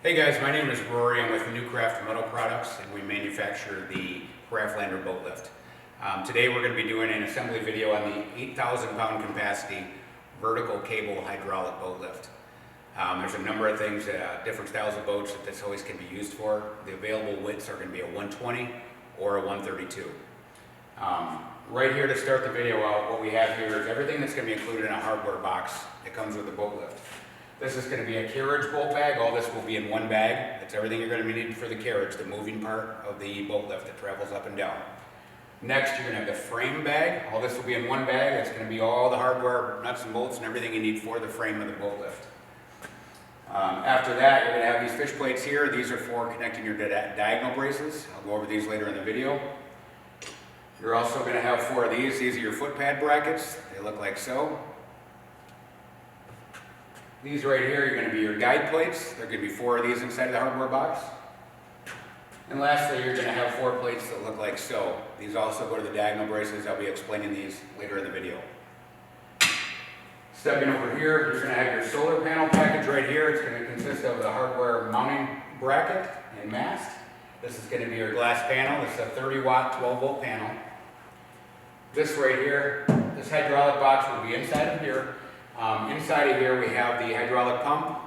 Hey guys, my name is Rory. I'm with New Craft Metal Products and we manufacture the Craftlander boat lift. Today we're going to be doing an assembly video on the 8,000 pound capacity vertical cable hydraulic boat lift. There's a number of things, different styles of boats that this hoist can be used for. The available widths are going to be a 120 or a 132. Right here to start the video out, what we have here is everything that's going to be included in a hardware box that comes with the boat lift. This is going to be a carriage bolt bag. All this will be in one bag. That's everything you're going to be needing for the carriage, the moving part of the boat lift that travels up and down. Next, you're going to have the frame bag. All this will be in one bag. It's going to be all the hardware, nuts and bolts, and everything you need for the frame of the boat lift. After that, you're going to have these fish plates here. These are for connecting your diagonal braces. I'll go over these later in the video. You're also going to have 4 of these. These are your foot pad brackets. They look like so. These right here are going to be your guide plates. There are going to be 4 of these inside of the hardware box. And lastly, you're going to have 4 plates that look like so. These also go to the diagonal braces. I'll be explaining these later in the video. Stepping over here, you're going to have your solar panel package right here. It's going to consist of the hardware mounting bracket and mast. This is going to be your glass panel. This is a 30 watt, 12 volt panel. This right here, this hydraulic box will be inside of here. Inside of here we have the hydraulic pump.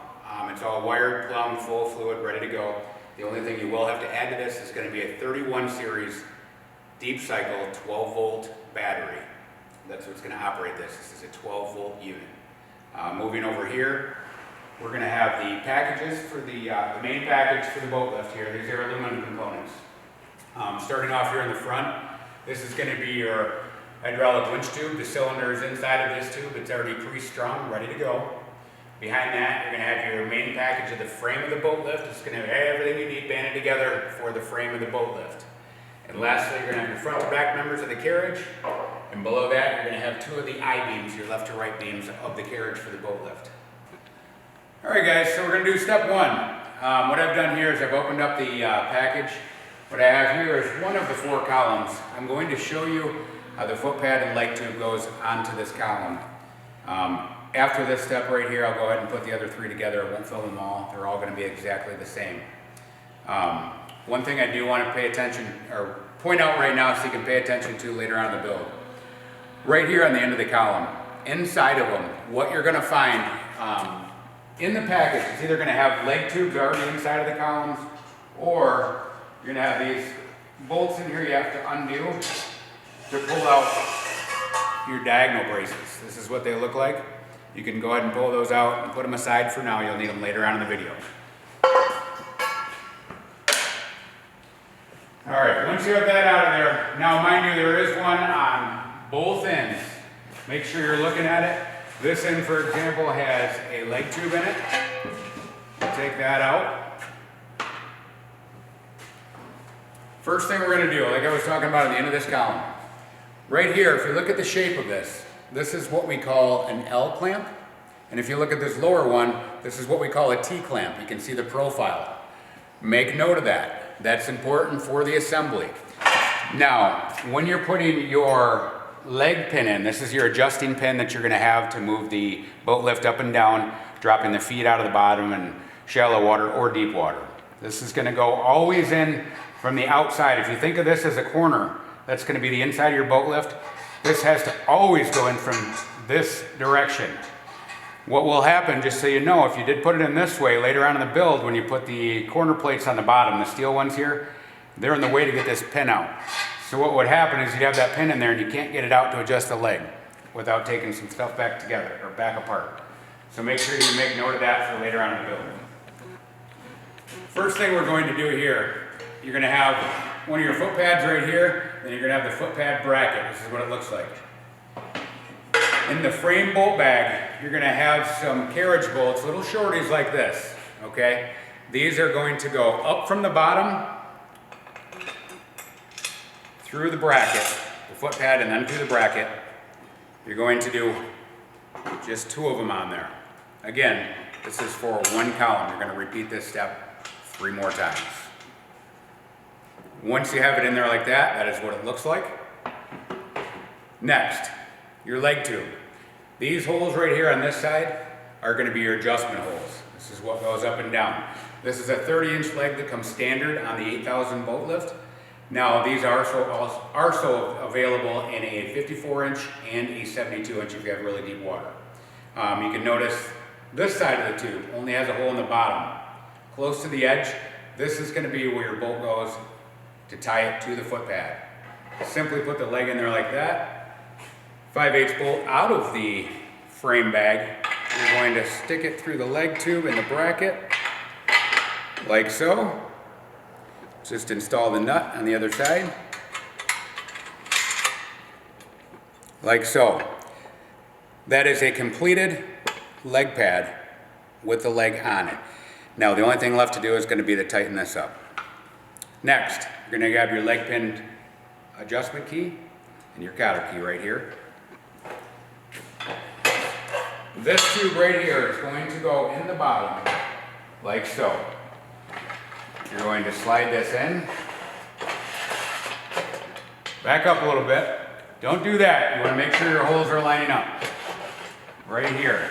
It's all wired, plumbed, full of fluid, ready to go. The only thing you will have to add to this is going to be a 31 series deep cycle 12 volt battery. That's what's going to operate this. This is a 12 volt unit. Moving over here, we're going to have the packages for the main package for the boat lift here. These are aluminum components. Starting off here in the front, this is going to be your hydraulic winch tube. The cylinder is inside of this tube. It's already pre-strung, ready to go. Behind that, you're going to have your main package of the frame of the boat lift. It's going to have everything you need banded together for the frame of the boat lift. And lastly, you're going to have your front to back members of the carriage. And below that, you're going to have 2 of the I-beams, your left to right beams of the carriage for the boat lift. All right, guys, so we're going to do step 1. What I've done here is I've opened up the package. What I have here is one of the 4 columns. I'm going to show you how the foot pad and leg tube goes onto this column. After this step right here, I'll go ahead and put the other 3 together. I won't fill them all. They're all going to be exactly the same. One thing I do want to pay attention, or point out right now so you can pay attention to later on in the build. Right here on the end of the column, inside of them, what you're going to find in the package is either going to have leg tubes already inside of the columns, or you're going to have these bolts in here you have to undo to pull out your diagonal braces. This is what they look like. You can go ahead and pull those out and put them aside for now. You'll need them later on in the video. All right, once you have that out of there, now mind you, there is one on both ends. Make sure you're looking at it. This end, for example, has a leg tube in it. Take that out. First thing we're going to do, like I was talking about at the end of this column, right here, if you look at the shape of this, this is what we call an L clamp. And if you look at this lower one, this is what we call a T clamp. You can see the profile. Make note of that. That's important for the assembly. Now, when you're putting your leg pin in, this is your adjusting pin that you're going to have to move the boat lift up and down, dropping the feet out of the bottom in shallow water or deep water. This is going to go always in from the outside. If you think of this as a corner, that's going to be the inside of your boat lift. This has to always go in from this direction. What will happen, just so you know, if you did put it in this way later on in the build, when you put the corner plates on the bottom, the steel ones here, they're in the way to get this pin out. So what would happen is you'd have that pin in there and you can't get it out to adjust the leg without taking some stuff back together or back apart. So make sure you make note of that for later on in the build. First thing we're going to do here, you're going to have one of your foot pads right here, then you're going to have the foot pad bracket. This is what it looks like. In the frame bolt bag, you're going to have some carriage bolts, little shorties like this, okay? These are going to go up from the bottom through the bracket, the foot pad, and then through the bracket. You're going to do just 2 of them on there. Again, this is for 1 column. You're going to repeat this step 3 more times. Once you have it in there like that, that is what it looks like. Next, your leg tube. These holes right here on this side are going to be your adjustment holes. This is what goes up and down. This is a 30-inch leg that comes standard on the 8,000 boat lift. Now these are also available in a 54-inch and a 72-inch if you have really deep water. You can notice this side of the tube only has a hole in the bottom. Close to the edge, this is going to be where your boat goes to tie it to the foot pad. Simply put the leg in there like that. 5/8 bolt out of the frame bag. You're going to stick it through the leg tube in the bracket, like so. Just install the nut on the other side, like so. That is a completed leg pad with the leg on it. Now the only thing left to do is going to be to tighten this up. Next, you're going to grab your leg pin adjustment key and your cotter key right here. This tube right here is going to go in the bottom, like so. You're going to slide this in. Back up a little bit. Don't do that. You want to make sure your holes are lining up. Right here.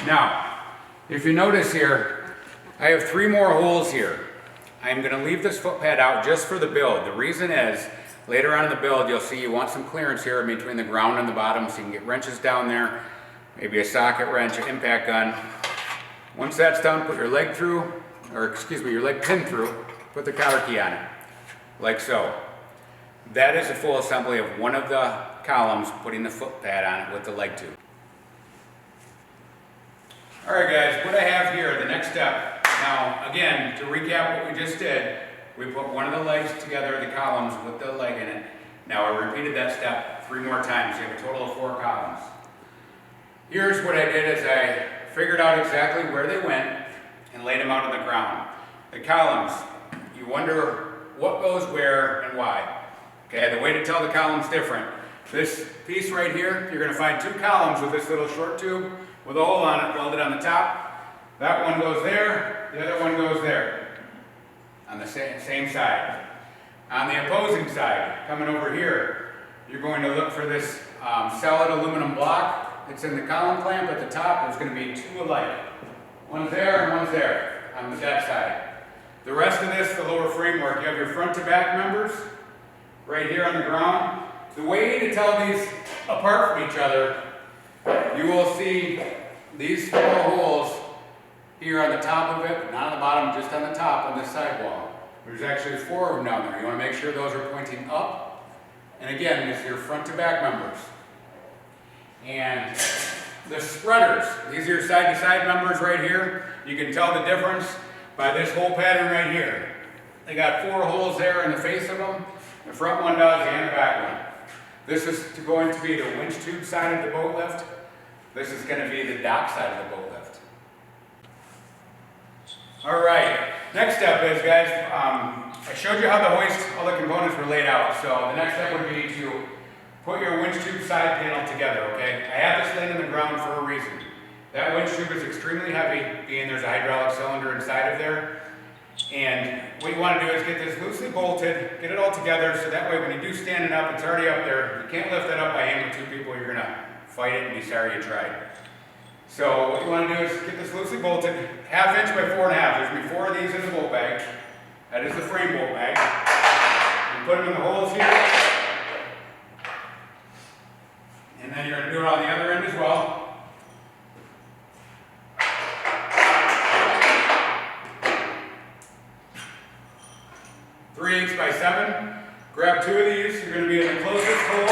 Now, if you notice here, I have 3 more holes here. I'm going to leave this foot pad out just for the build. The reason is, later on in the build, you'll see you want some clearance here between the ground and the bottom so you can get wrenches down there, maybe a socket wrench, an impact gun. Once that's done, put your leg through, or excuse me, your leg pin through, put the cotter key on it, like so. That is a full assembly of one of the columns, putting the foot pad on it with the leg tube. All right guys, what I have here, the next step. Now again, to recap what we just did, we put one of the legs together, the columns with the leg in it. Now I repeated that step 3 more times. You have a total of 4 columns. Here's what I did is I figured out exactly where they went and laid them out on the ground. The columns, you wonder what goes where and why. Okay, the way to tell the columns different. This piece right here, you're going to find 2 columns with this little short tube with a hole on it welded on the top. That one goes there, the other one goes there, on the same side. On the opposing side, coming over here, you're going to look for this solid aluminum block. It's in the column clamp at the top. There's going to be 2 alike. One's there and one's there on that side. The rest of this, the lower framework, you have your front to back members right here on the ground. The way to tell these apart from each other, you will see these 4 holes here on the top of it, not on the bottom, just on the top on this sidewall. There's actually 4 of them down there. You want to make sure those are pointing up. And again, these are your front to back members. And the spreaders, these are your side to side members right here. You can tell the difference by this hole pattern right here. They got 4 holes there in the face of them. The front one does and the back one. This is going to be the winch tube side of the boat lift. This is going to be the dock side of the boat lift. All right, next step is, guys, I showed you how the hoist, all the components were laid out. So the next step would be to put your winch tube side panel together, okay? I have this laying on the ground for a reason. That winch tube is extremely heavy, being there's a hydraulic cylinder inside of there. And what you want to do is get this loosely bolted, get it all together, so that way when you do stand it up, it's already up there. You can't lift it up by hand with 2 people, you're going to fight it and be sorry you tried. So what you want to do is get this loosely bolted, 1/2 inch by 4.5. There's going to be 4 of these in the bolt bag. That is the frame bolt bag. You put them in the holes here. And then you're going to do it on the other end as well. By 7. Grab 2 of these. You're going to be in the closest hole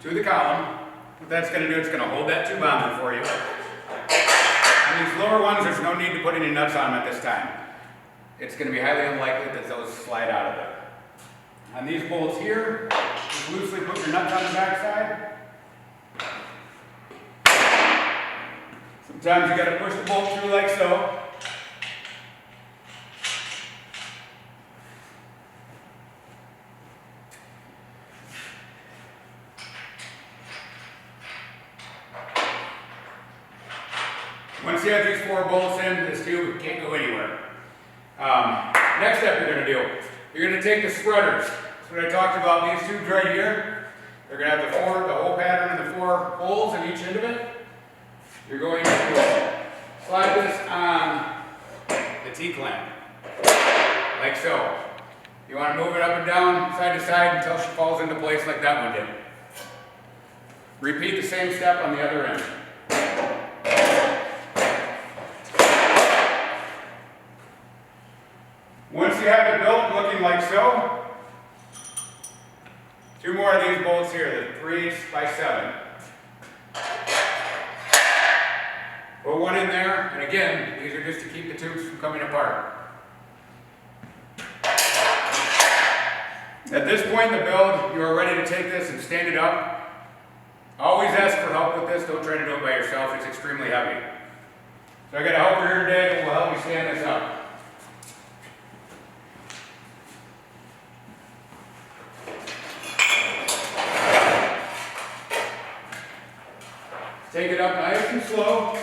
to the column. What that's going to do, it's going to hold that tube on there for you. On these lower ones, there's no need to put any nuts on them at this time. It's going to be highly unlikely that those slide out of there. On these bolts here, just loosely put your nuts on the back side. Sometimes you got to push the bolt through like so. Once you have these 4 bolts in, this tube can't go anywhere. Next step you're going to do, you're going to take the spreaders. That's what I talked about, these tubes right here. They're going to have the hole pattern and the 4 holes in each end of it. You're going to C-clamp, like so. You want to move it up and down, side to side until she falls into place like that one did. Repeat the same step on the other end. Once you have it built looking like so, 2 more of these bolts here, the 3/8 by 7. Put one in there, and again, these are just to keep the tubes from coming apart. At this point in the build, you are ready to take this and stand it up. Always ask for help with this, don't try to do it by yourself, it's extremely heavy. So I got a helper here today that will help me stand this up. Take it up nice and slow.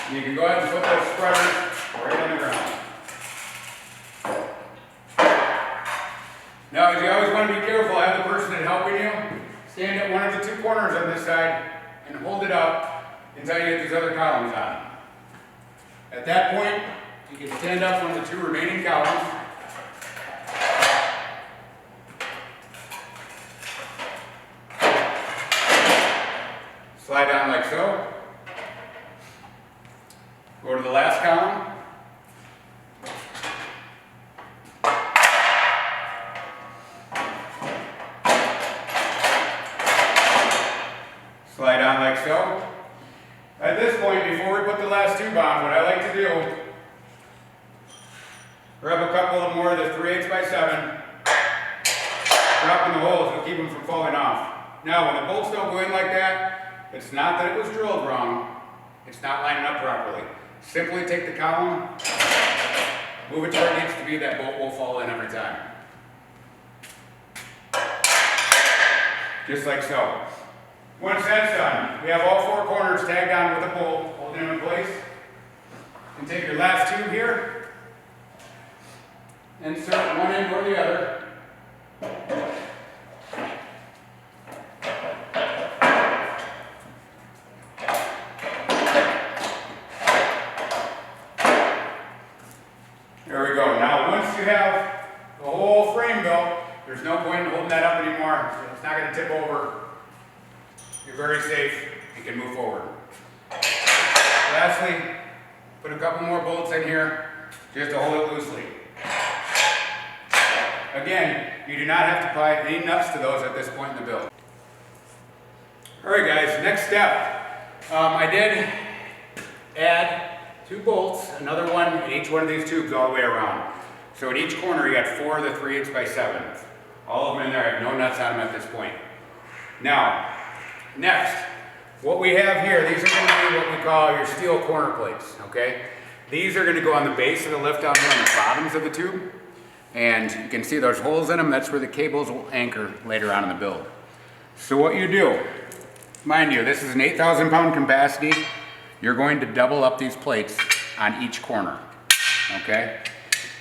You can go ahead and put those spreaders right on the ground. Now, you always want to be careful. I have the person that's helping you stand at one of the 2 corners on this side and hold it up until you get these other columns on. At that point, you can stand up one of the 2 remaining columns. Slide down like so. Go to the last column. Slide down like so. At this point, before we put the last tube on, what I like to do, grab a couple of more of the 3/8 by 7, drop in the holes to keep them from falling off. Now, when the bolts don't go in like that, it's not that it was drilled wrong, it's not lining up properly. Simply take the column, move it to where it needs to be, that bolt will fall in every time. Just like so. Once that's done, we have all 4 corners tagged on with a bolt, holding them in place. And take your last tube here, insert one end or the other. There we go. Now once you have the whole frame built, there's no point in holding that up anymore. It's not going to tip over. You're very safe. You can move forward. Lastly, put a couple more bolts in here just to hold it loosely. Again, you do not have to apply any nuts to those at this point in the build. Alright guys, next step. I did add 2 bolts, another one in each one of these tubes all the way around. So at each corner you got 4 of the 3/8 by 7. All of them in there, I have no nuts on them at this point. Now, next, what we have here, these are going to be what we call your steel corner plates, okay? These are going to go on the base of the lift down here on the bottoms of the tube. And you can see there's holes in them, that's where the cables will anchor later on in the build. So what you do, mind you, this is an 8,000 pound capacity. You're going to double up these plates on each corner, okay?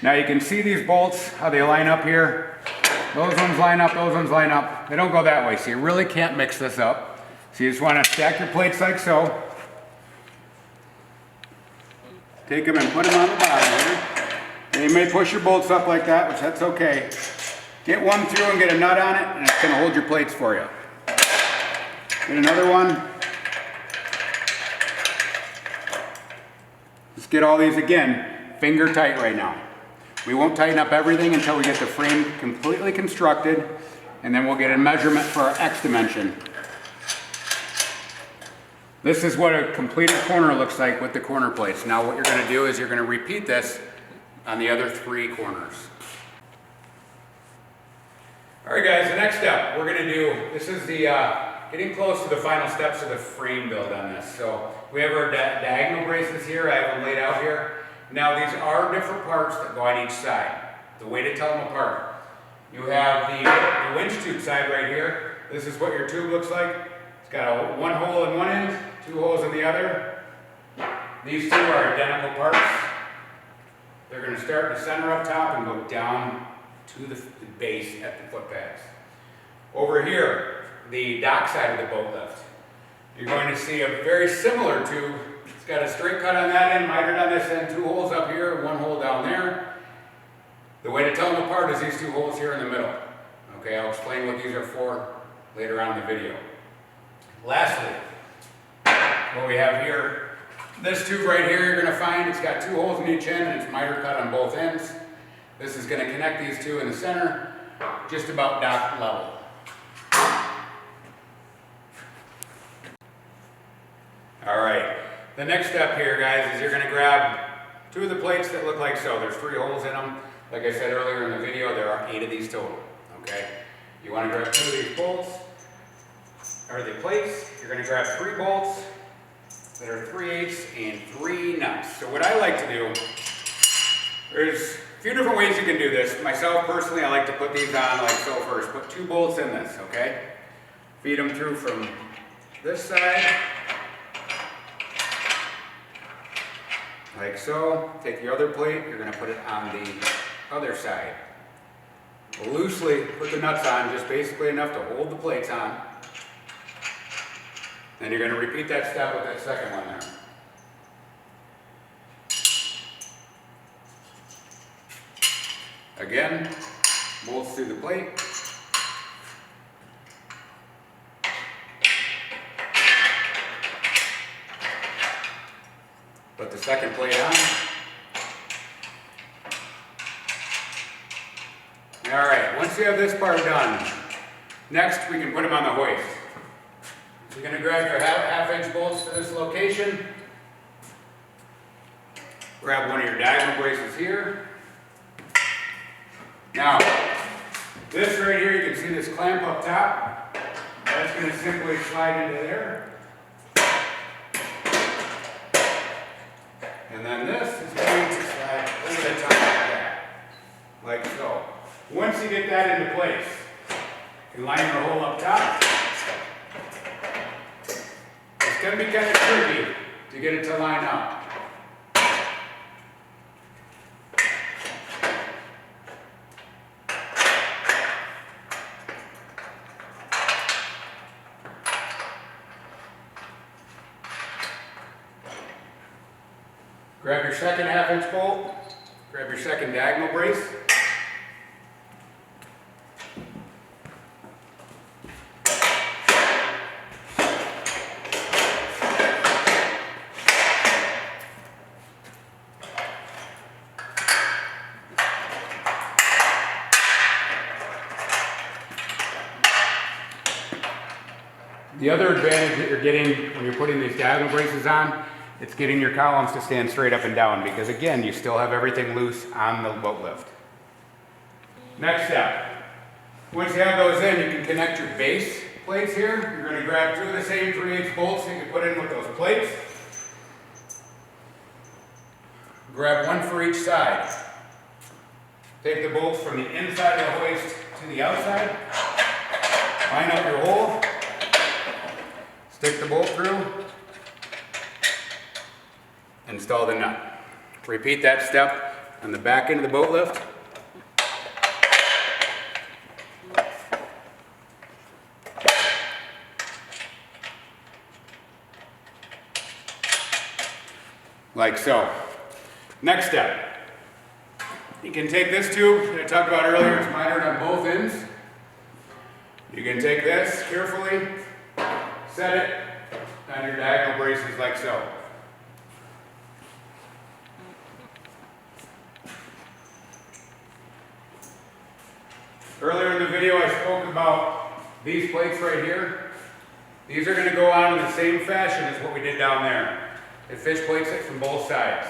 Now you can see these bolts, how they line up here. Those ones line up, those ones line up. They don't go that way, so you really can't mix this up. So you just want to stack your plates like so. Take them and put them on the bottom here. And you may push your bolts up like that, which that's okay. Get one through and get a nut on it, and it's going to hold your plates for you. Get another one. Just get all these again, finger tight right now. We won't tighten up everything until we get the frame completely constructed, and then we'll get a measurement for our X dimension. This is what a completed corner looks like with the corner plates. Now what you're going to do is you're going to repeat this on the other 3 corners. Alright guys, the next step we're going to do, this is the getting close to the final steps of the frame build on this. So we have our diagonal braces here, I have them laid out here. Now these are different parts that go on each side. The way to tell them apart. You have the winch tube side right here. This is what your tube looks like. It's got one hole in one end, 2 holes in the other. These 2 are identical parts. They're going to start in the center up top and go down to the base at the foot pads. Over here, the dock side of the boat lift. You're going to see a very similar tube. It's got a straight cut on that end, mitered on this end, 2 holes up here, 1 hole down there. The way to tell them apart is these 2 holes here in the middle. Okay, I'll explain what these are for later on in the video. Lastly, what we have here, this tube right here you're going to find, it's got 2 holes in each end and it's miter cut on both ends. This is going to connect these 2 in the center, just about dot level. Alright, the next step here, guys, is you're going to grab 2 of the plates that look like so. There's 3 holes in them. Like I said earlier in the video, there are 8 of these total. Okay, you want to grab 2 of these bolts, or the plates. You're going to grab 3 bolts that are 3/8 and 3 nuts. So what I like to do, there's a few different ways you can do this. Myself personally, I like to put these on like so first. Put 2 bolts in this, okay? Feed them through from this side, like so. Take your other plate, you're going to put it on the other side. Loosely put the nuts on, just basically enough to hold the plates on. Then you're going to repeat that step with that second one there. Again, bolts through the plate. Put the second plate on. Alright, once you have this part done, next we can put them on the hoist. You're going to grab your half-inch bolts to this location. Grab one of your diagonal braces here. Now, this right here, you can see this clamp up top. That's going to simply slide into there. And then this is going to slide over the top like that. Like so. Once you get that into place, you can line your hole up top. It's going to be kind of tricky to get it to line up. Grab your second half-inch bolt, grab your second diagonal brace. The other advantage that you're getting when you're putting these diagonal braces on, it's getting your columns to stand straight up and down because again, you still have everything loose on the boat lift. Next step, once you have those in, you can connect your base plates here. You're going to grab 2 of the same 3/8 bolts that you can put in with those plates. Grab 1 for each side. Take the bolts from the inside of the hoist to the outside. Line up your hole. Stick the bolt through. Install the nut. Repeat that step on the back end of the boat lift. Like so. Next step. You can take this tube that I talked about earlier, it's mitered on both ends. You can take this carefully, set it on your diagonal braces like so. Earlier in the video I spoke about these plates right here. These are going to go on in the same fashion as what we did down there. It fish plates it from both sides.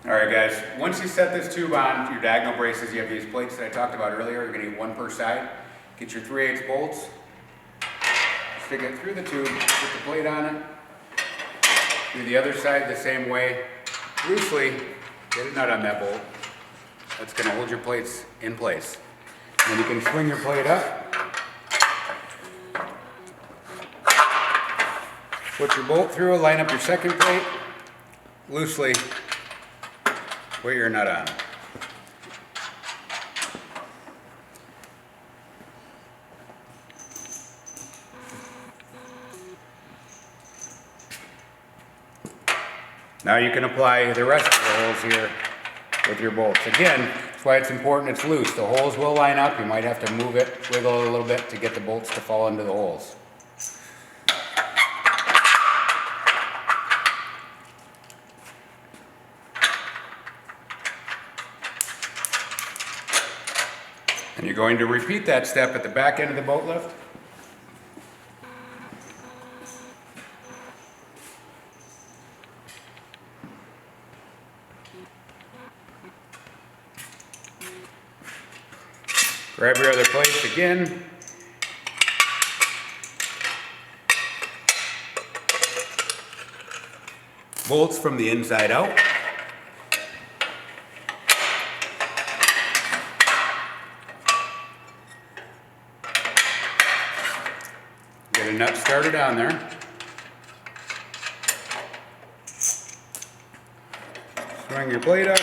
Alright guys, once you set this tube on your diagonal braces, you have these plates that I talked about earlier. You're going to need 1 per side. Get your 3/8 bolts. Stick it through the tube, put the plate on it. Do the other side the same way. Loosely, get a nut on that bolt. That's going to hold your plates in place. And you can swing your plate up. Put your bolt through, line up your second plate. Loosely put your nut on. Now you can apply the rest of the holes here with your bolts. Again, that's why it's important it's loose. The holes will line up. You might have to move it, wiggle it a little bit to get the bolts to fall into the holes. And you're going to repeat that step at the back end of the boat lift. Grab your other plates again. Bolts from the inside out. Get a nut started on there. Swing your plate up.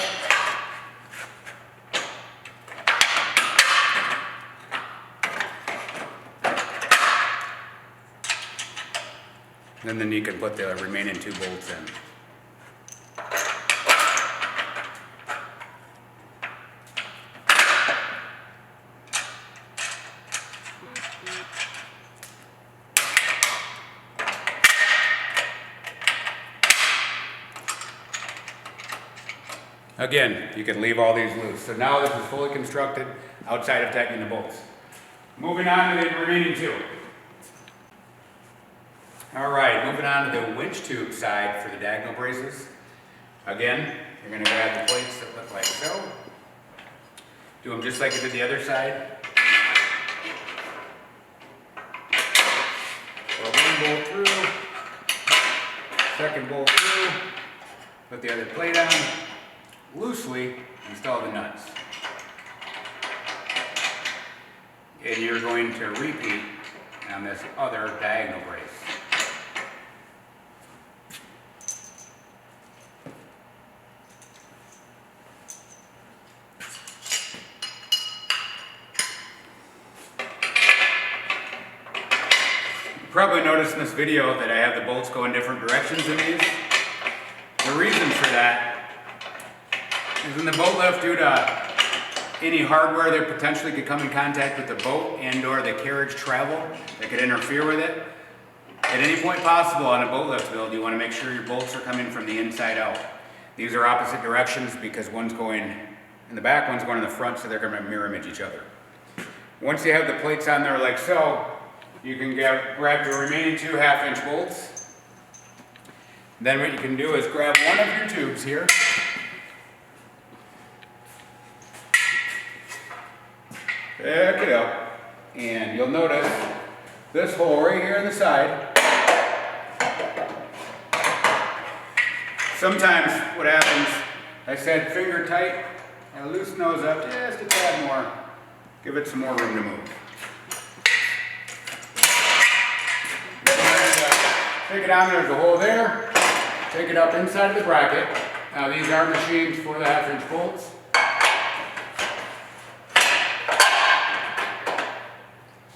And then you can put the remaining 2 bolts in. Again, you can leave all these loose. So now this is fully constructed outside of tightening the bolts. Moving on to the remaining 2. All right, moving on to the winch tube side for the diagonal braces. Again, you're going to grab the plates that look like so. Do them just like you did the other side. Throw one bolt through, second bolt through, put the other plate on, loosely install the nuts. And you're going to repeat on this other diagonal brace. You probably noticed in this video that I have the bolts go in different directions in these. The reason for that is in the boat lift, due to any hardware that potentially could come in contact with the boat and or the carriage travel that could interfere with it. At any point possible on a boat lift build, you want to make sure your bolts are coming from the inside out. These are opposite directions because one's going in the back, one's going in the front, so they're going to mirror image each other. Once you have the plates on there like so, you can grab the remaining 2 half-inch bolts. Then what you can do is grab one of your tubes here. Pick it up, and you'll notice this hole right here on the side. Sometimes what happens, I said finger tight, I loosen those up just a tad more, give it some more room to move. Take it on, there's a hole there, take it up inside of the bracket. Now these are machined for the half-inch bolts.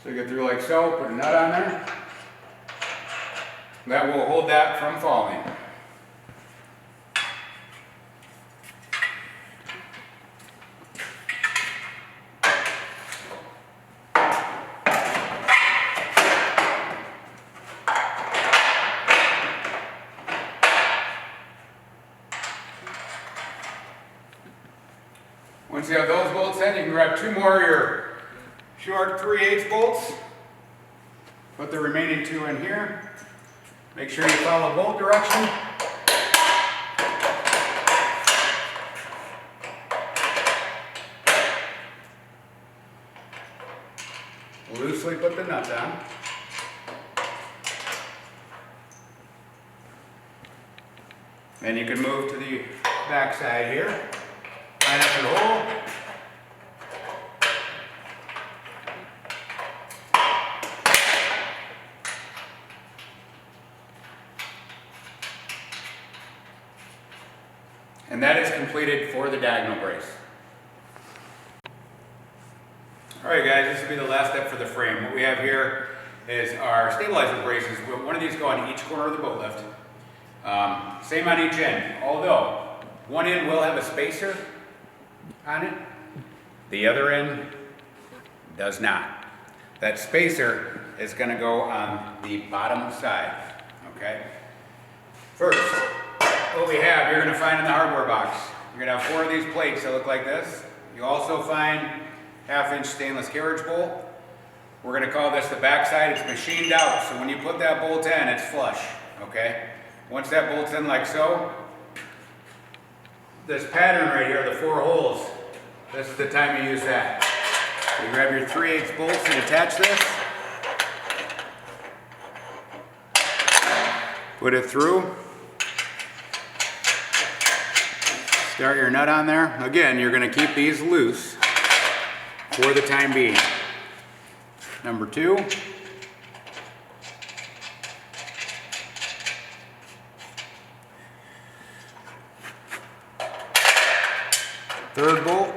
Stick it through like so, put a nut on there. That will hold that from falling. Once you have those bolts in, you can grab 2 more of your short 3/8 bolts. Put the remaining 2 in here. Make sure you follow bolt direction. Loosely put the nuts on. Then you can move to the back side here. Line up your hole. And that is completed for the diagonal brace. Alright guys, this will be the last step for the frame. What we have here is our stabilizer braces. One of these go on each corner of the boat lift. Same on each end, although one end will have a spacer on it, the other end does not. That spacer is going to go on the bottom side, okay? First, what we have, you're going to find in the hardware box, you're going to have 4 of these plates that look like this. You also find 1/2-inch stainless carriage bolt. We're going to call this the back side. It's machined out, so when you put that bolt in, it's flush, okay? Once that bolt's in like so, this pattern right here, the 4 holes, this is the time you use that. You grab your 3/8 bolts and attach this. Put it through. Start your nut on there. Again, you're going to keep these loose for the time being. Number 2. Third bolt.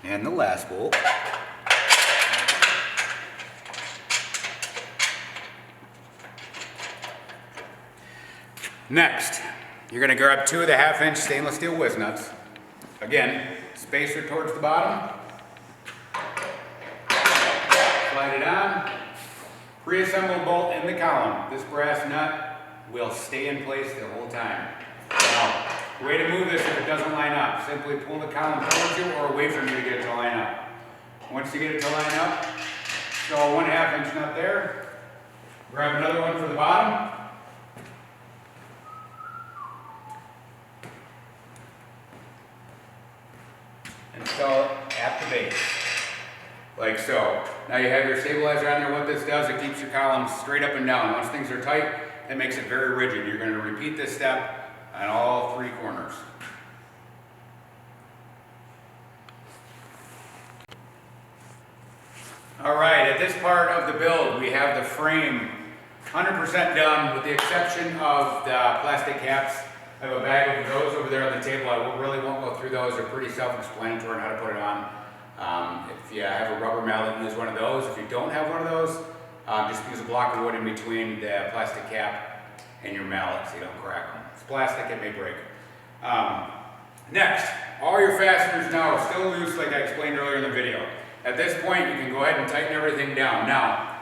And the last bolt. Next, you're going to grab 2 of the 1/2-inch stainless steel whiz nuts. Again, spacer towards the bottom. Slide it on. Pre-assembled bolt in the column. This brass nut will stay in place the whole time. Now, the way to move this if it doesn't line up, simply pull the column towards you or away from you to get it to line up. Once you get it to line up, throw a 1/2-inch nut there. Grab another one for the bottom. Install it at the base, like so. Now you have your stabilizer on there. What this does, it keeps your columns straight up and down. Once things are tight, it makes it very rigid. You're going to repeat this step on all 3 corners. All right, at this part of the build, we have the frame 100% done with the exception of the plastic caps. I have a bag of those over there on the table. I really won't go through those. They're pretty self-explanatory on how to put it on. If you have a rubber mallet, use one of those. If you don't have one of those, just use a block of wood in between the plastic cap and your mallet so you don't crack them. It's plastic, it may break. Next, all your fasteners now are still loose like I explained earlier in the video. At this point, you can go ahead and tighten everything down. Now,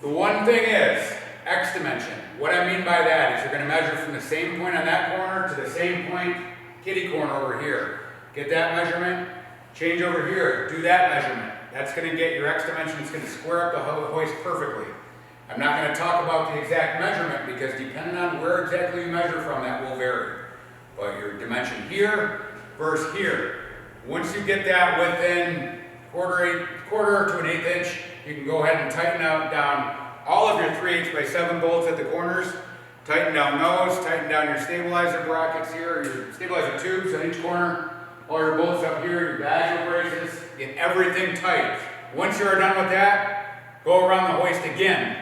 the one thing is, X dimension. What I mean by that is you're going to measure from the same point on that corner to the same point, kitty corner over here. Get that measurement, change over here, do that measurement. That's going to get your X dimension, it's going to square up the hoist perfectly. I'm not going to talk about the exact measurement because depending on where exactly you measure from, that will vary. But your dimension here versus here. Once you get that within quarter to an 1/8 inch, you can go ahead and tighten down all of your 3/8 by 7 bolts at the corners. Tighten down those, tighten down your stabilizer brackets here, your stabilizer tubes on each corner, all your bolts up here, your badger braces, get everything tight. Once you're done with that, go around the hoist again.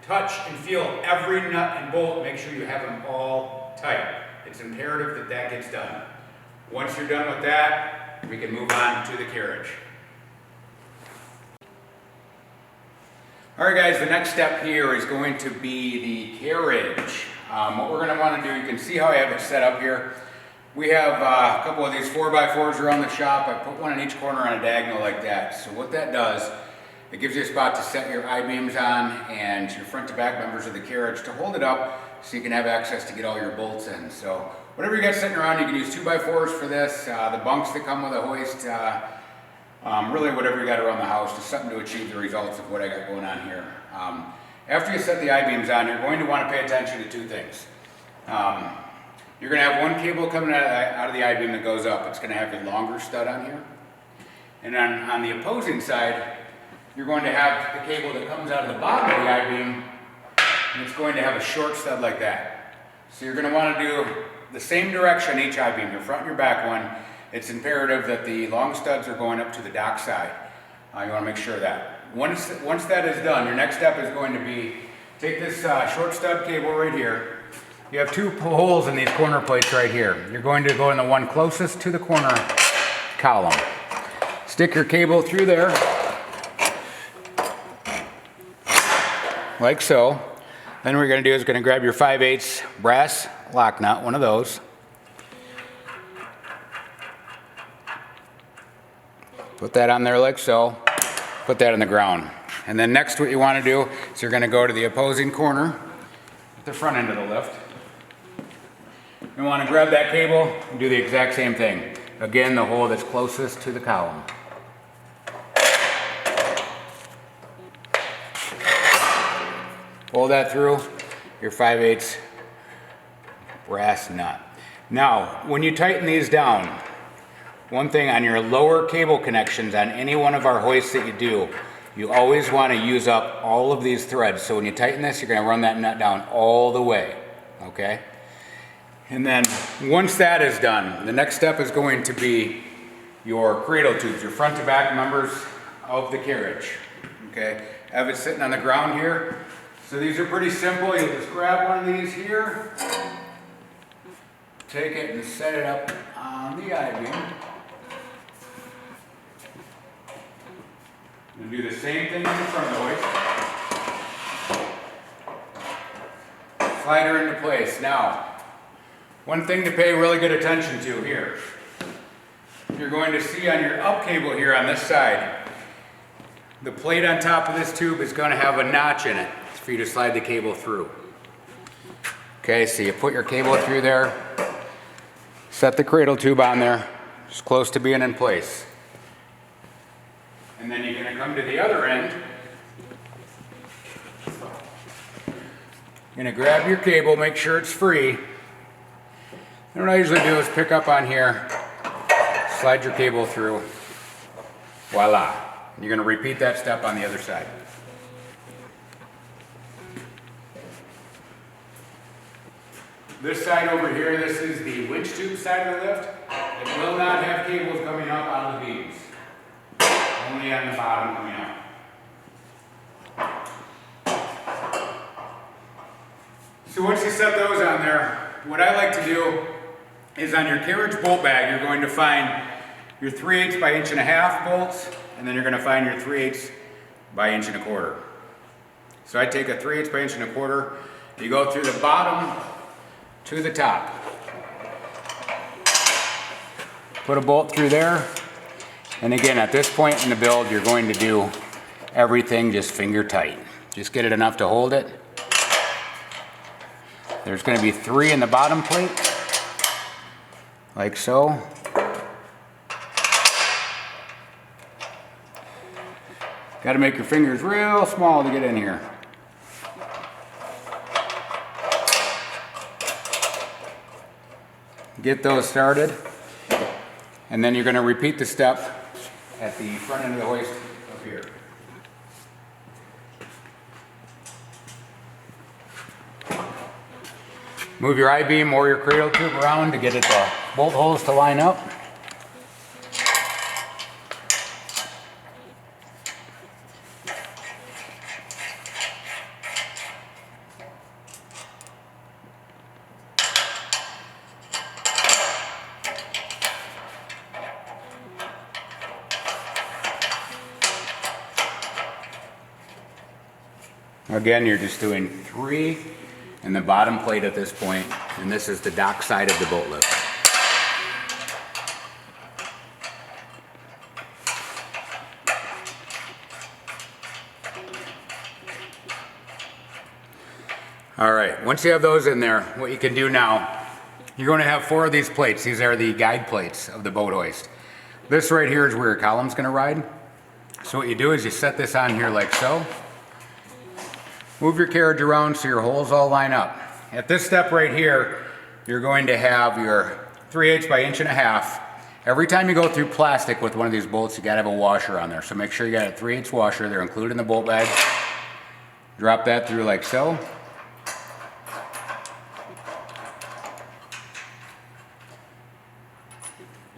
Touch and feel every nut and bolt, make sure you have them all tight. It's imperative that that gets done. Once you're done with that, we can move on to the carriage. All right guys, the next step here is going to be the carriage. What we're going to want to do, you can see how I have it set up here. We have a couple of these 4x4s around the shop. I put one in each corner on a diagonal like that. So what that does, it gives you a spot to set your I-beams on and your front to back members of the carriage to hold it up so you can have access to get all your bolts in. So whatever you got sitting around, you can use 2x4s for this. The bunks that come with a hoist, really whatever you got around the house, just something to achieve the results of what I got going on here. After you set the I-beams on, you're going to want to pay attention to 2 things. You're going to have one cable coming out of the I-beam that goes up. It's going to have a longer stud on here. And then on the opposing side, you're going to have the cable that comes out of the bottom of the I-beam, and it's going to have a short stud like that. So you're going to want to do the same direction each I-beam, your front and your back one. It's imperative that the long studs are going up to the dock side. You want to make sure of that. Once that is done, your next step is going to be, take this short stud cable right here. You have 2 holes in these corner plates right here. You're going to go in the one closest to the corner column. Stick your cable through there. like so. Then what we're going to do is going to grab your 5/8 brass lock nut, one of those. Put that on there like so. Put that on the ground. And then next what you want to do is you're going to go to the opposing corner at the front end of the lift. You want to grab that cable and do the exact same thing. Again, the hole that's closest to the column. Pull that through your 5/8 brass nut. Now, when you tighten these down, one thing on your lower cable connections on any one of our hoists that you do, you always want to use up all of these threads. So when you tighten this, you're going to run that nut down all the way, okay? And then once that is done, the next step is going to be your cradle tubes, your front to back members of the carriage, okay? I have it sitting on the ground here. So these are pretty simple. You'll just grab one of these here, take it and set it up on the I-beam. And do the same thing in the front of the hoist. Slide her into place. Now, one thing to pay really good attention to here. You're going to see on your up cable here on this side, the plate on top of this tube is going to have a notch in it for you to slide the cable through. Okay, so you put your cable through there, set the cradle tube on there, just close to being in place. And then you're going to come to the other end. You're going to grab your cable, make sure it's free. And what I usually do is pick up on here, slide your cable through, voila. You're going to repeat that step on the other side. This side over here, this is the winch tube side of the lift. It will not have cables coming up out of the beams. Only on the bottom coming out. So once you set those on there, what I like to do is on your carriage bolt bag, you're going to find your 3/8 by 1.5" bolts, and then you're going to find your 3/8 by 1.25". So I take a 3/8 by 1.25". You go through the bottom to the top. Put a bolt through there. And again, at this point in the build, you're going to do everything just finger tight. Just get it enough to hold it. There's going to be 3 in the bottom plate, like so. Got to make your fingers real small to get in here. Get those started, and then you're going to repeat the step at the front end of the hoist up here. Move your I-beam or your cradle tube around to get it the bolt holes to line up. Again, you're just doing 3 in the bottom plate at this point, and this is the dock side of the boat lift. All right, once you have those in there, what you can do now, you're going to have 4 of these plates. These are the guide plates of the boat hoist. This right here is where your column's going to ride. So what you do is you set this on here like so. Move your carriage around so your holes all line up. At this step right here, you're going to have your 3/8 by 1.5". Every time you go through plastic with one of these bolts, you gotta have a washer on there. So make sure you got a 3/8 washer. They're included in the bolt bag. Drop that through like so.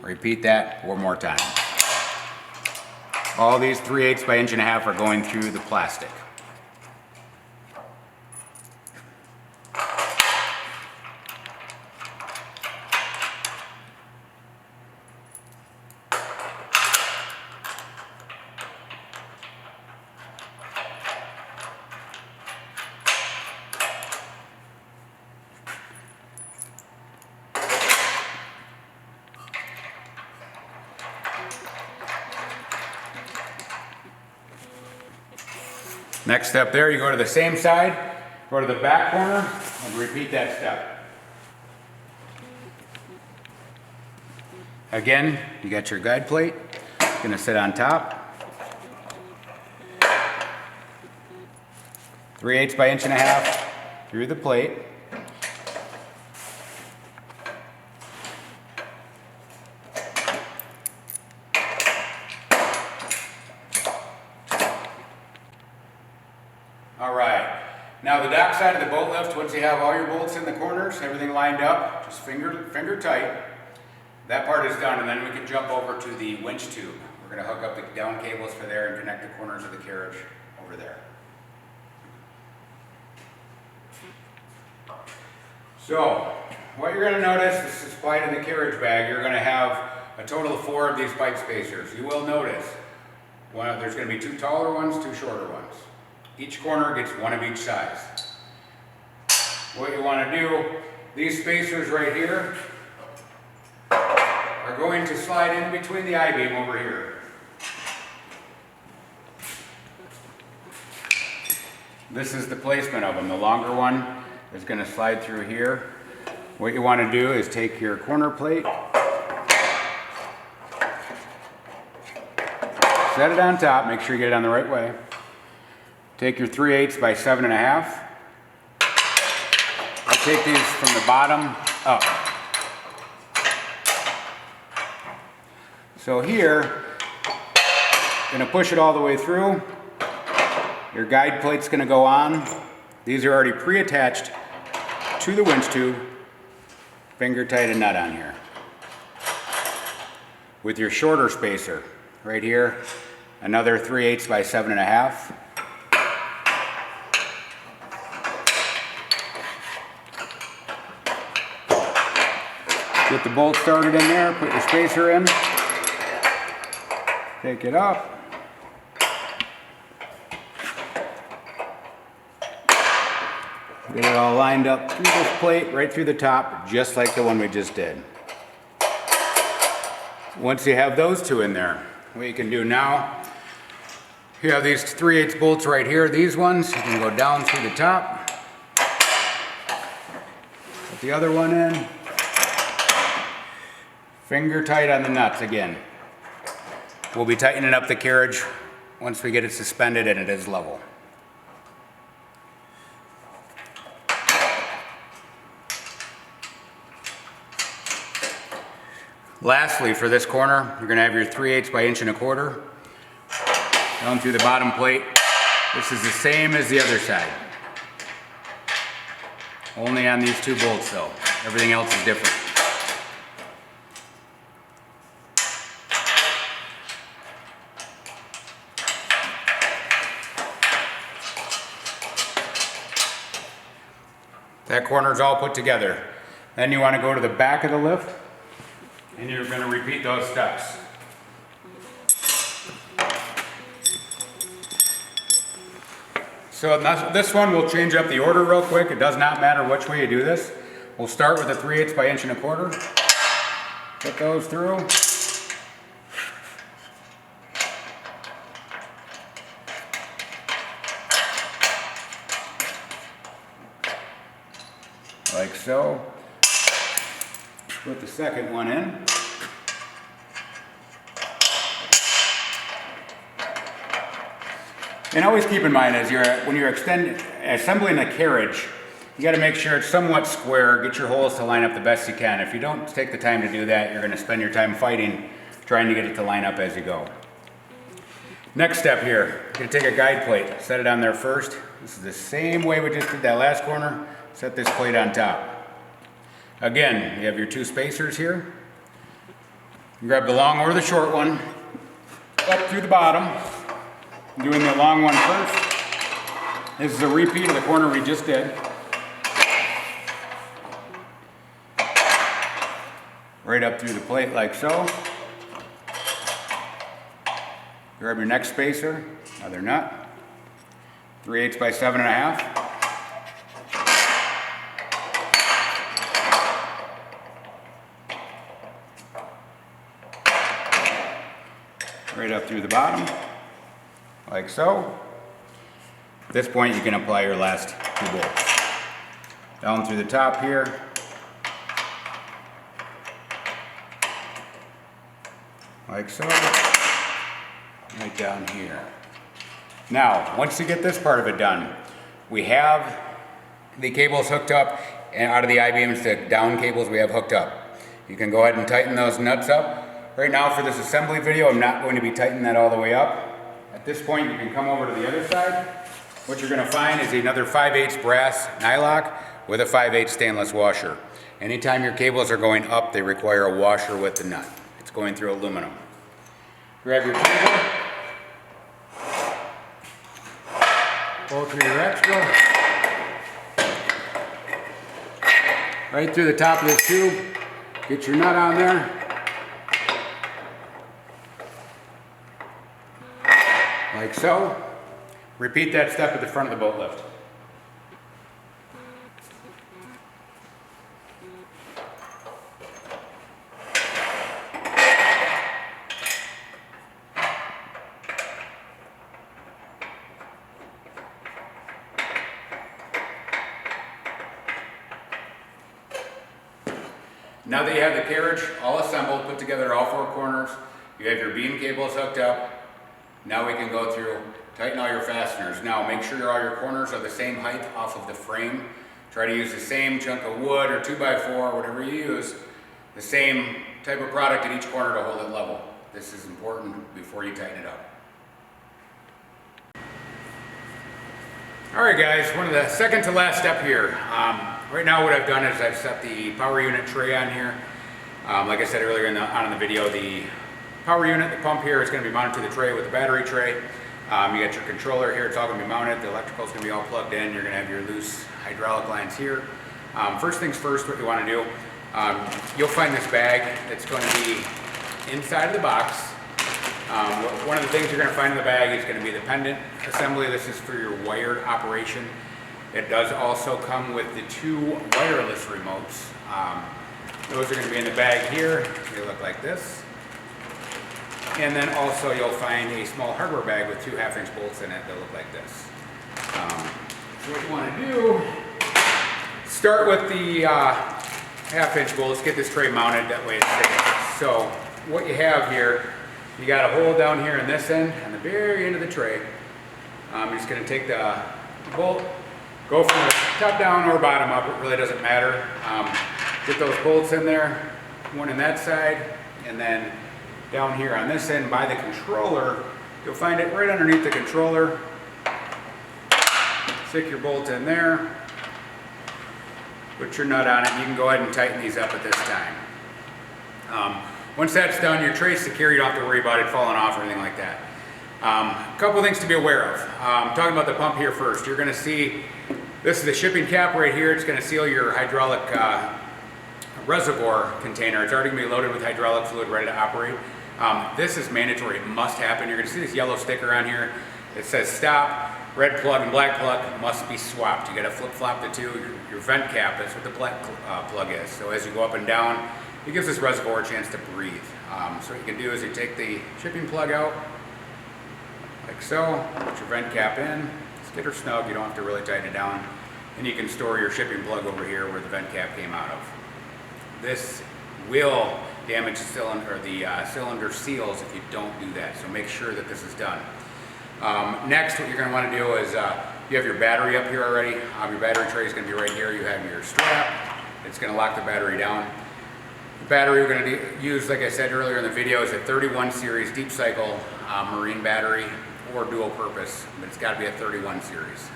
Repeat that one more time. All these 3/8 by 1.5" are going through the plastic. Next step there, you go to the same side, go to the back corner, and repeat that step. Again, you got your guide plate. It's gonna sit on top. 3/8 by 1.5 inches through the plate. All right, now the dock side of the boat lift, once you have all your bolts in the corners, everything lined up, just finger tight. That part is done, and then we can jump over to the winch tube. We're gonna hook up the down cables for there and connect the corners of the carriage over there. So, what you're gonna notice, this is supplied in the carriage bag, you're gonna have a total of 4 of these pipe spacers. You will notice, there's gonna be 2 taller ones, 2 shorter ones. Each corner gets 1 of each size. What you wanna do, these spacers right here are going to slide in between the I-beam over here. This is the placement of them. The longer one is going to slide through here. What you want to do is take your corner plate, set it on top, make sure you get it on the right way. Take your 3/8 by 7.5. I take these from the bottom up. So here, I'm going to push it all the way through. Your guide plate's going to go on. These are already pre-attached to the winch tube. Finger tight a nut on here. With your shorter spacer, right here, another 3/8 by 7.5. Get the bolt started in there, put your spacer in. Take it up. Get it all lined up through this plate, right through the top, just like the one we just did. Once you have those 2 in there, what you can do now, you have these 3/8 bolts right here. These ones, you can go down through the top. Put the other one in. Finger tight on the nuts again. We'll be tightening up the carriage once we get it suspended and it is level. Lastly, for this corner, you're going to have your 3/8 by 1.25 inches down through the bottom plate. This is the same as the other side. Only on these 2 bolts though. Everything else is different. That corner is all put together. Then you want to go to the back of the lift and you're going to repeat those steps. So this one we'll change up the order real quick. It does not matter which way you do this. We'll start with a 3/8 by 1.25 inches. Put those through. Like so. Put the second one in. And always keep in mind when you're assembling a carriage, you got to make sure it's somewhat square. Get your holes to line up the best you can. If you don't take the time to do that, you're going to spend your time fighting, trying to get it to line up as you go. Next step here, you're going to take a guide plate, set it on there first. This is the same way we just did that last corner. Set this plate on top. Again, you have your 2 spacers here. Grab the long or the short one, up through the bottom. Doing the long one first. This is a repeat of the corner we just did. Right up through the plate like so. Grab your next spacer, another nut. 3/8 by 7.5. Right up through the bottom, like so. this point, you can apply your last 2 bolts. Down through the top here. Like so. Right down here. Now, once you get this part of it done, we have the cables hooked up, and out of the I-beams, the down cables we have hooked up. You can go ahead and tighten those nuts up. Right now for this assembly video, I'm not going to be tightening that all the way up. At this point, you can come over to the other side. What you're going to find is another 5/8 brass nylock with a 5/8 stainless washer. Anytime your cables are going up, they require a washer with the nut. It's going through aluminum. Grab your cable. Pull through your extra. Right through the top of this tube. Get your nut on there. Like so. Repeat that step at the front of the boat lift. Now that you have the carriage all assembled, put together all 4 corners, you have your beam cables hooked up, now we can go through, tighten all your fasteners. Now make sure all your corners are the same height off of the frame. Try to use the same chunk of wood or 2x4, whatever you use, the same type of product in each corner to hold it level. This is important before you tighten it up. Alright guys, one of the second to last step here. Right now what I've done is I've set the power unit tray on here. Like I said earlier on in the video, the power unit, the pump here is going to be mounted to the tray with the battery tray. You got your controller here, it's all going to be mounted. The electrical is going to be all plugged in. You're going to have your loose hydraulic lines here. First things first, what you want to do, you'll find this bag that's going to be inside of the box. One of the things you're going to find in the bag is going to be the pendant assembly. This is for your wired operation. It does also come with the 2 wireless remotes. Those are going to be in the bag here. They look like this. And then also you'll find a small hardware bag with 2 1/2-inch bolts in it that look like this. So what you want to do, start with the 1/2-inch bolts, get this tray mounted, that way it's safe. So what you have here, you got a hole down here in this end, on the very end of the tray. You're just going to take the bolt, go from the top down or bottom up, it really doesn't matter. Get those bolts in there, one in that side, and then down here on this end by the controller, you'll find it right underneath the controller. Stick your bolt in there, put your nut on it, you can go ahead and tighten these up at this time. Once that's done, your tray's secure, you don't have to worry about it falling off or anything like that. A couple things to be aware of. Talking about the pump here first, you're going to see, this is the shipping cap right here. It's going to seal your hydraulic reservoir container. It's already going to be loaded with hydraulic fluid ready to operate. This is mandatory, it must happen. You're going to see this yellow sticker on here. It says stop, red plug and black plug must be swapped. You got to flip-flop the two. Your vent cap, that's what the black plug is. So as you go up and down, it gives this reservoir a chance to breathe. So what you can do is you take the shipping plug out, like so, put your vent cap in, it's get her snug, you don't have to really tighten it down, and you can store your shipping plug over here where the vent cap came out of. This will damage the cylinder, or the cylinder seals if you don't do that, so make sure that this is done. Next, what you're going to want to do is, you have your battery up here already. Your battery tray is going to be right here. You have your strap, it's going to lock the battery down. The battery we're going to use, like I said earlier in the video, is a 31 series deep cycle marine battery, or dual purpose, but it's got to be a 31 series.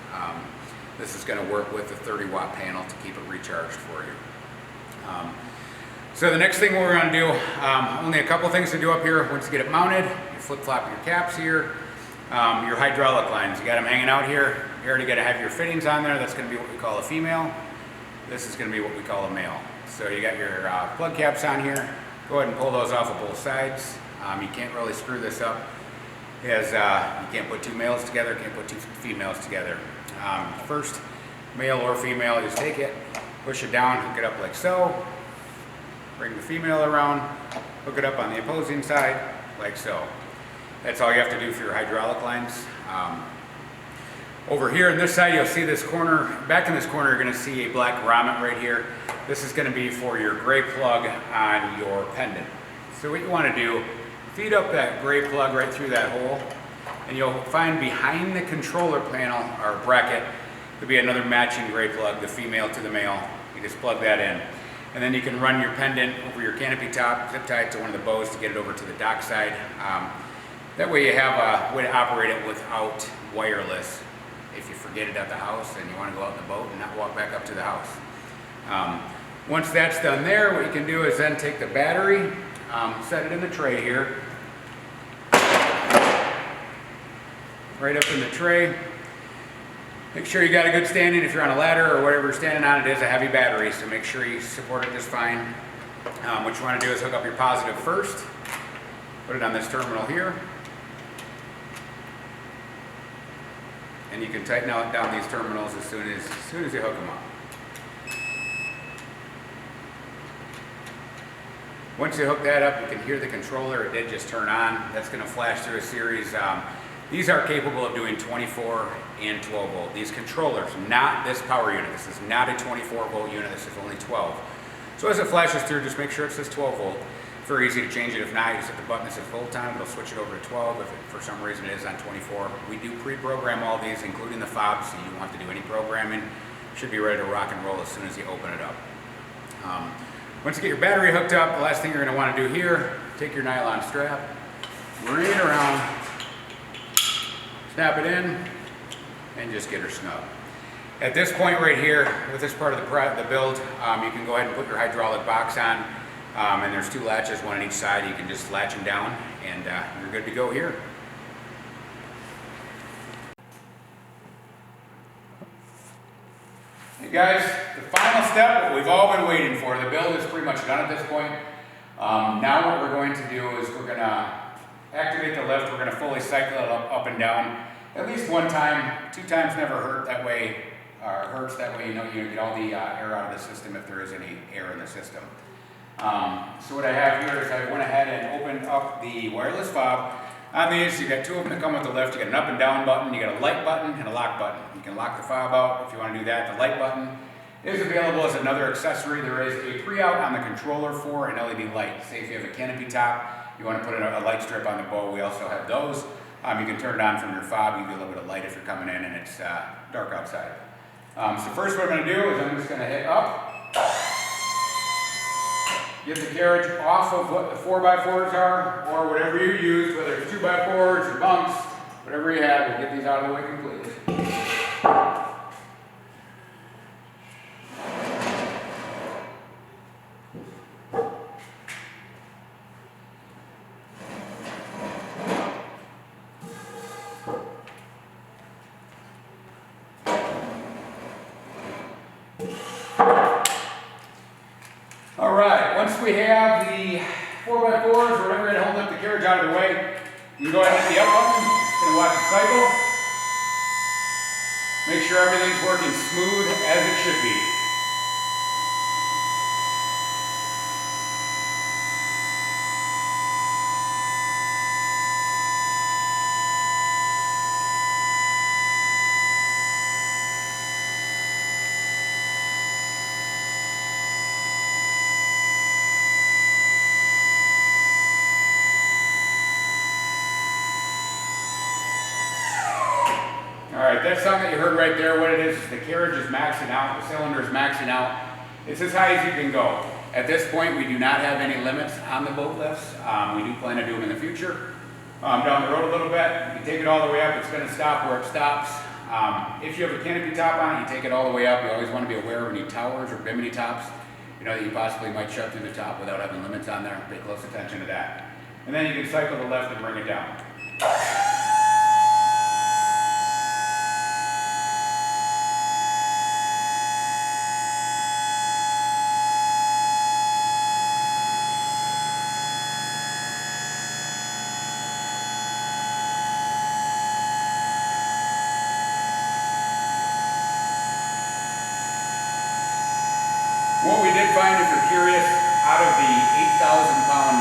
This is going to work with the 30-watt panel to keep it recharged for you. So the next thing we're going to do, only a couple things to do up here. Once you get it mounted, you flip-flop your caps here. Your hydraulic lines, you got them hanging out here. You already got to have your fittings on there. That's going to be what we call a female. This is going to be what we call a male. So you got your plug caps on here. Go ahead and pull those off of both sides. You can't really screw this up, as you can't put 2 males together, can't put 2 females together. First, male or female, you just take it, push it down, hook it up like so. Bring the female around, hook it up on the opposing side, like so. That's all you have to do for your hydraulic lines. Over here on this side, you'll see this corner, back in this corner, you're gonna see a black grommet right here. This is gonna be for your gray plug on your pendant. So what you wanna do, feed up that gray plug right through that hole, and you'll find behind the controller panel, or bracket, there'll be another matching gray plug, the female to the male. You just plug that in. And then you can run your pendant over your canopy top, zip tie it to one of the bows to get it over to the dock side. That way you have a way to operate it without wireless. If you forget it at the house and you want to go out in the boat and not walk back up to the house. Once that's done there, what you can do is then take the battery, set it in the tray here. Right up in the tray. Make sure you got a good standing. If you're on a ladder or whatever you're standing on, it is a heavy battery, so make sure you support it just fine. What you want to do is hook up your positive first. Put it on this terminal here. And you can tighten down these terminals as soon as you hook them up. Once you hook that up, you can hear the controller. It did just turn on. That's going to flash through a series. These are capable of doing 24 and 12 volt. These controllers, not this power unit. This is not a 24 volt unit. This is only 12. So as it flashes through, just make sure it says 12 volt. Very easy to change it. If not, you just hit the button that says full time. It'll switch it over to 12. If it, for some reason it is on 24. We do pre-program all these, including the fobs, so you don't have to do any programming. Should be ready to rock and roll as soon as you open it up. Once you get your battery hooked up, the last thing you're going to want to do here, take your nylon strap, bring it around, snap it in, and just get her snug. At this point right here, with this part of the build, you can go ahead and put your hydraulic box on. And there's two latches, one on each side. You can just latch them down, and you're good to go here. Hey guys, the final step, what we've all been waiting for. The build is pretty much done at this point. Now what we're going to do is we're going to activate the lift. We're going to fully cycle it up and down. At least one time. 2 times never hurt that way, hurts that way. You know, you get all the air out of the system if there is any air in the system. So what I have here is I went ahead and opened up the wireless fob. On these, you got 2 of them that come with the lift. You got an up and down button, you got a light button and a lock button. You can lock the fob out if you want to do that. The light button is available as another accessory. There is a pre-out on the controller for an LED light. Say if you have a canopy top, you want to put a light strip on the bow, we also have those. You can turn it on from your fob, you get a little bit of light if you're coming in and it's dark outside. So first what I'm going to do is I'm just going to hit up. Get the carriage off of what the 4x4s are, or whatever you use, whether it's 2x4s or bunks, whatever you have, we'll get these out of the way completely. Alright, once we have the 4x4s or whatever to hold up the carriage out of the way, you can go ahead and hit the up button, and watch it cycle. Make sure everything's working smooth as it should be. Alright, that sound that you heard right there, what it is the carriage is maxing out, the cylinder is maxing out. It's as high as you can go. At this point, we do not have any limits on the boat lifts. We do plan to do them in the future. Down the road a little bit, you take it all the way up, it's going to stop where it stops. If you have a canopy top on it, you take it all the way up. You always want to be aware of any towers or bimini tops, you know, that you possibly might shut through the top without having limits on there. Pay close attention to that. And then you can cycle the left and bring it down. What we did find, if you're curious, out of the 8,000-pound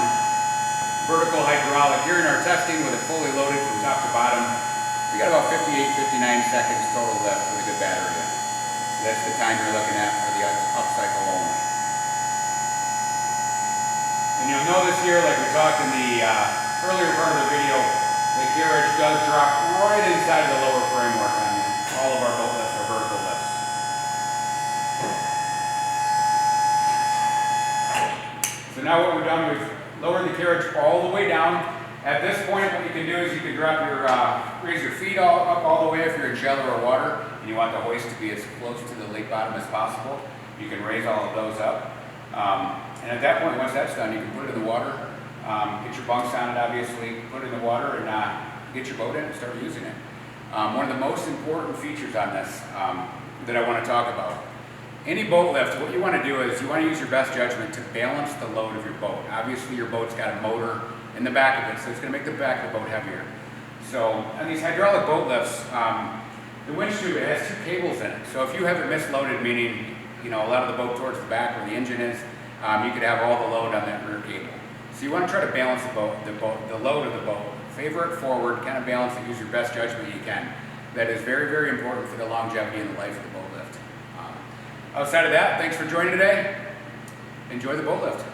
vertical hydraulic, here in our testing with it fully loaded from top to bottom, we You got about 58, 59 seconds total left with a good battery in. So that's the time you're looking at for the up cycle only. And you'll notice here, like we talked in the earlier part of the video, the carriage does drop right inside the lower framework on all of our boat lifts or vertical lifts. So now what we've done, we've lowered the carriage all the way down. At this point, what you can do is you can drop your, raise your feet up all the way if you're in shallower water and you want the hoist to be as close to the lake bottom as possible. You can raise all of those up. And at that point, once that's done, you can put it in the water, get your bunks on it obviously, put it in the water and get your boat in and start using it. One of the most important features on this that I want to talk about. Any boat lift, what you want to do is you want to use your best judgment to balance the load of your boat. Obviously your boat's got a motor in the back of it, so it's going to make the back of the boat heavier. So on these hydraulic boat lifts, the winch tube, it has 2 cables in it. So if you have it misloaded, meaning a lot of the boat towards the back where the engine is, you could have all the load on that rear cable. So you want to try to balance the load of the boat. Favor it forward, kind of balance it, use your best judgment you can. That is very, very important for the longevity and the life of the boat lift. Outside of that, thanks for joining today. Enjoy the boat lift.